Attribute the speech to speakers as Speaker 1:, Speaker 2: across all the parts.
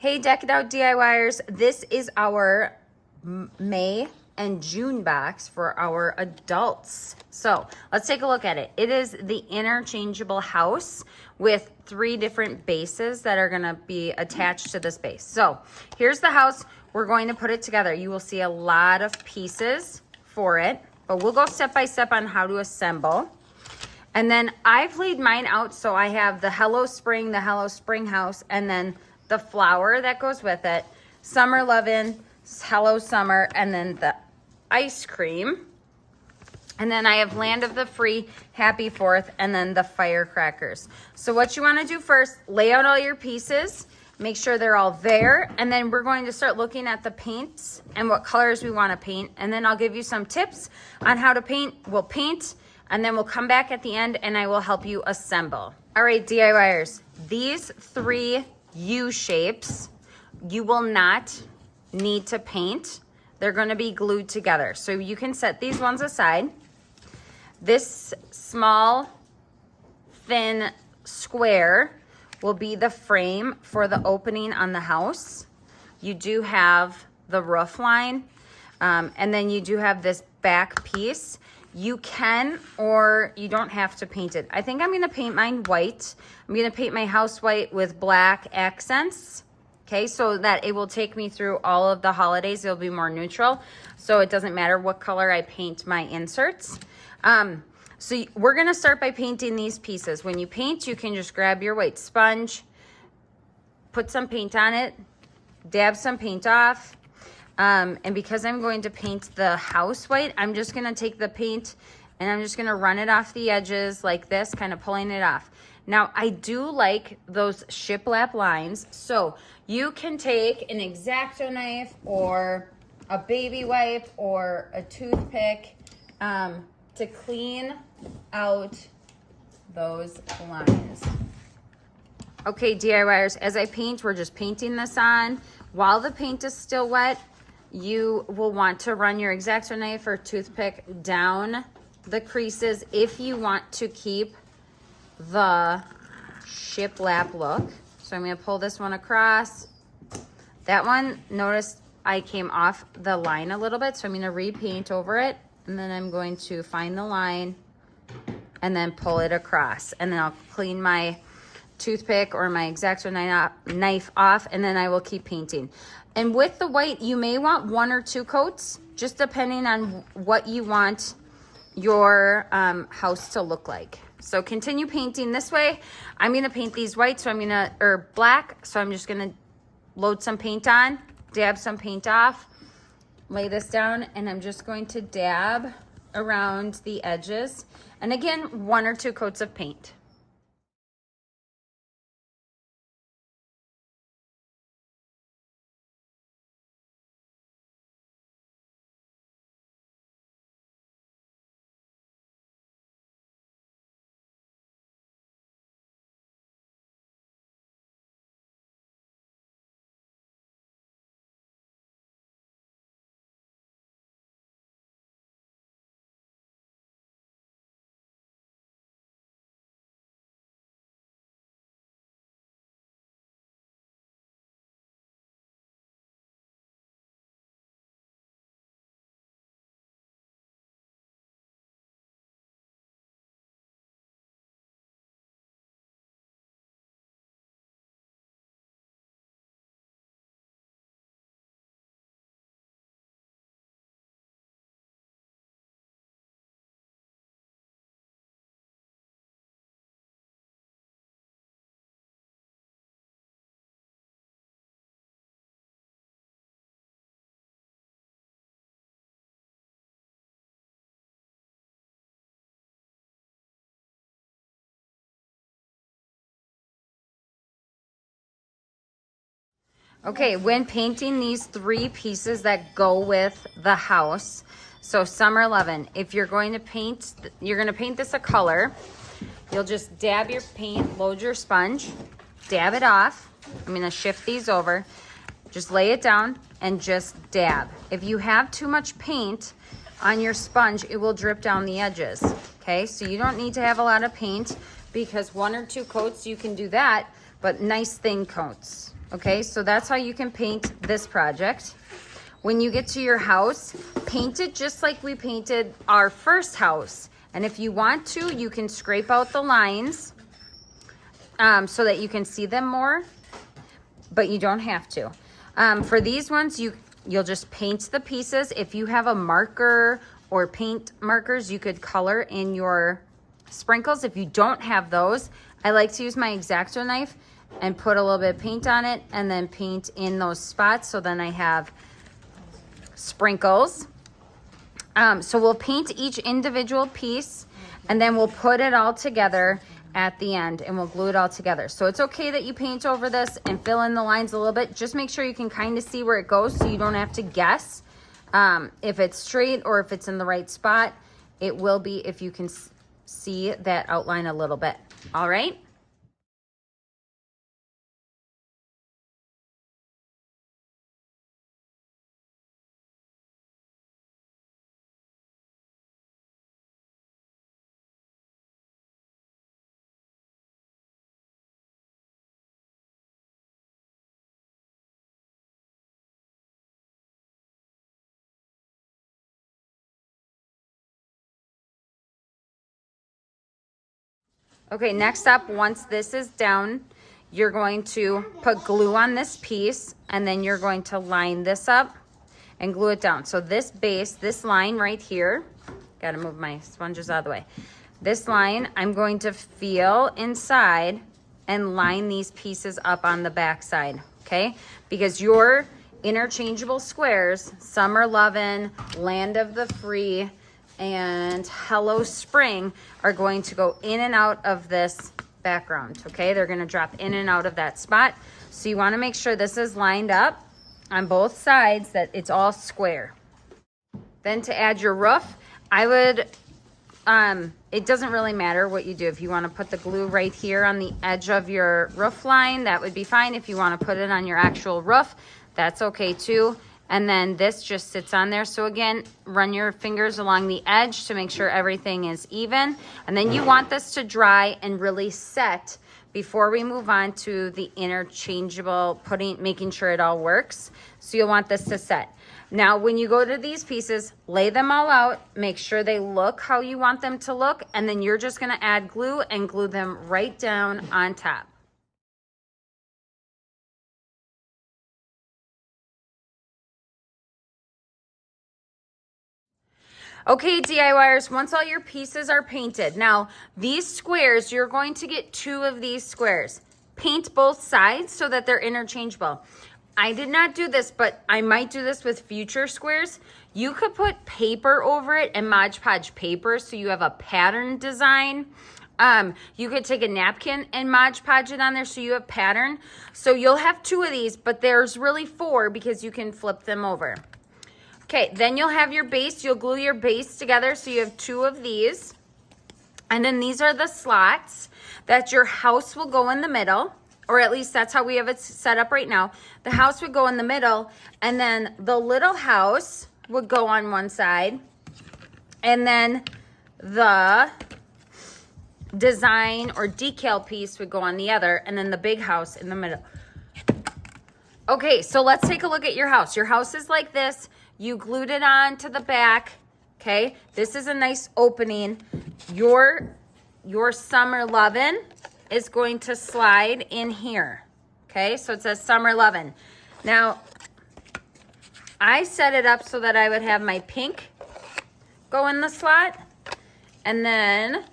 Speaker 1: Hey Deck It Out DIYers, this is our May and June box for our adults. So let's take a look at it. It is the interchangeable house with 3 different bases that are gonna be attached to this base. So here's the house. We're going to put it together. You will see a lot of pieces for it, but we'll go step by step on how to assemble. And then I've laid mine out so I have the Hello Spring house, and then the flower that goes with it, Summer Lovin', Hello Summer, and then the ice cream. And then I have Land of the Free, Happy 4th, and then the firecrackers. So what you want to do first, lay out all your pieces, make sure they're all there, and then we're going to start looking at the paints and what colors we want to paint. And then I'll give you some tips on how to paint. We'll paint, and then we'll come back at the end and I will help you assemble. All right, DIYers, these 3 U shapes, you will not need to paint. They're going to be glued together. So you can set these ones aside. This small, thin square will be the frame for the opening on the house. You do have the roof line, and then you do have this back piece. You can, or you don't have to paint it. I think I'm going to paint mine white. I'm going to paint my house white with black accents, okay, so that it will take me through all of the holidays. It'll be more neutral, so it doesn't matter what color I paint my inserts. So we're going to start by painting these pieces. When you paint, you can just grab your white sponge, put some paint on it, dab some paint off. And because I'm going to paint the house white, I'm just going to take the paint and I'm just going to run it off the edges like this, kind of pulling it off. Now, I do like those shiplap lines, so you can take an X-Acto knife or a baby wipe or a toothpick to clean out those lines. Okay, DIYers, as I paint, we're just painting this on. While the paint is still wet, you will want to run your X-Acto knife or toothpick down the creases if you want to keep the shiplap look. So I'm going to pull this one across. That one, notice I came off the line a little bit, so I'm going to repaint over it, and then I'm going to find the line and then pull it across, and then I'll clean my toothpick or my X-Acto knife off, and then I will keep painting. And with the white, you may want 1 or 2 coats, just depending on what you want your house to look like. So continue painting this way. I'm gonna paint these white, so or black, so I'm just gonna load some paint on, dab some paint off, lay this down, and I'm just going to dab around the edges. And again, 1 or 2 coats of paint. Okay, when painting these 3 pieces that go with the house, so Summer Lovin', if you're going to paint, you're going to paint this a color, you'll just dab your paint, load your sponge, dab it off. I'm going to shift these over. Just lay it down and just dab. If you have too much paint on your sponge, it will drip down the edges. Okay, so you don't need to have a lot of paint because 1 or 2 coats, you can do that, but nice thin coats. Okay, so that's how you can paint this project. When you get to your house, paint it just like we painted our first house. And if you want to, you can scrape out the lines so that you can see them more, but you don't have to. For these ones, you'll just paint the pieces. If you have a marker or paint markers, you could color in your sprinkles. If you don't have those, I like to use my X-Acto knife and put a little bit of paint on it and then paint in those spots, so then I have sprinkles. So we'll paint each individual piece and then we'll put it all together at the end and we'll glue it all together. So it's okay that you paint over this and fill in the lines a little bit. Just make sure you can kind of see where it goes so you don't have to guess if it's straight or if it's in the right spot. It will be if you can see that outline a little bit. All right. Okay, next up, once this is down, you're going to put glue on this piece and then you're going to line this up and glue it down. So this base, this line right here, gotta move my sponges out of the way. This line, I'm going to feel inside and line these pieces up on the back side, okay? Because your interchangeable squares, Summer Lovin', Land of the Free, and Hello Spring are going to go in and out of this background, okay? They're gonna drop in and out of that spot. So you wanna make sure this is lined up on both sides, that it's all square. Then to add your roof, I would, it doesn't really matter what you do. If you wanna put the glue right here on the edge of your roof line, that would be fine. If you wanna put it on your actual roof, that's okay too. And then this just sits on there. So again, run your fingers along the edge to make sure everything is even. And then you want this to dry and really set before we move on to the interchangeable, making sure it all works. So you'll want this to set. Now, when you go to these pieces, lay them all out, make sure they look how you want them to look, and then you're just gonna add glue and glue them right down on top. Okay, DIYers, once all your pieces are painted, now these squares, you're going to get 2 of these squares. Paint both sides so that they're interchangeable. I did not do this, but I might do this with future squares. You could put paper over it and Mod Podge paper so you have a pattern design. You could take a napkin and Mod Podge it on there so you have pattern. So you'll have 2 of these, but there's really 4 because you can flip them over. Okay, then you'll have your base. You'll glue your base together so you have 2 of these. And then these are the slots that your house will go in the middle, or at least that's how we have it set up right now. The house would go in the middle, and then the little house would go on one side, and then the design or decal piece would go on the other, and then the big house in the middle. Okay, so let's take a look at your house. Your house is like this. You glued it on to the back, okay? This is a nice opening. Your Summer Lovin' is going to slide in here, okay? So it says Summer Lovin'. Now, I set it up so that I would have my pink go in the slot, and then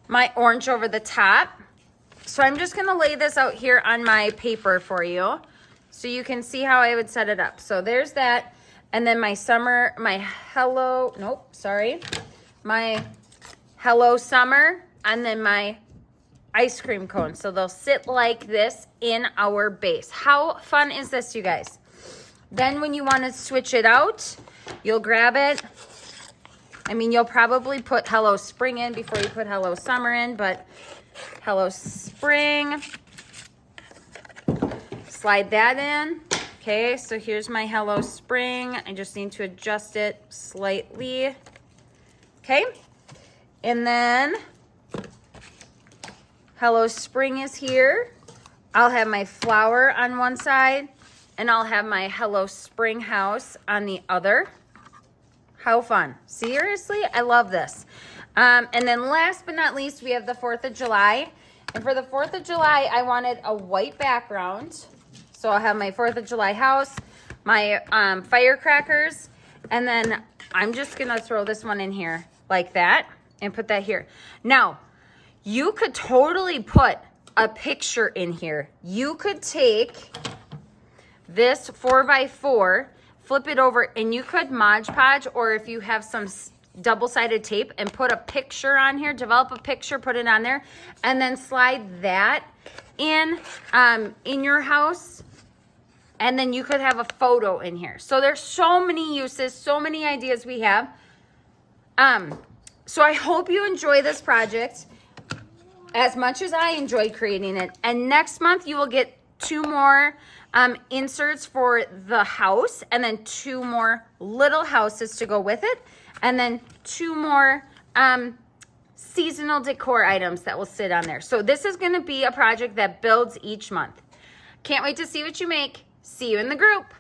Speaker 1: my orange over the top. So I'm just gonna lay this out here on my paper for you, so you can see how I would set it up. So there's that. And then my Hello Summer, and then my ice cream cone. So they'll sit like this in our base. How fun is this, you guys? Then when you want to switch it out, you'll grab it. I mean, you'll probably put Hello Spring in before you put Hello Summer in, but Hello Spring. Slide that in. Okay, so here's my Hello Spring. I just need to adjust it slightly. Okay, and then Hello Spring is here. I'll have my flower on one side, and I'll have my Hello Spring house on the other. How fun. Seriously, I love this. And then last but not least, we have the 4th of July. And for the 4th of July, I wanted a white background. So I'll have my 4th of July house, my firecrackers, and then I'm just going to throw this one in here like that and put that here. Now, you could totally put a picture in here. You could take this 4x4, flip it over, and you could Mod Podge, or if you have some double-sided tape, and put a picture on here, develop a picture, put it on there, and then slide that in your house, and then you could have a photo in here. So there's so many uses, so many ideas we have. So I hope you enjoy this project as much as I enjoyed creating it. And next month you will get 2 more inserts for the house, and then 2 more little houses to go with it, and then 2 more seasonal decor items that will sit on there. So this is going to be a project that builds each month. Can't wait to see what you make. See you in the group.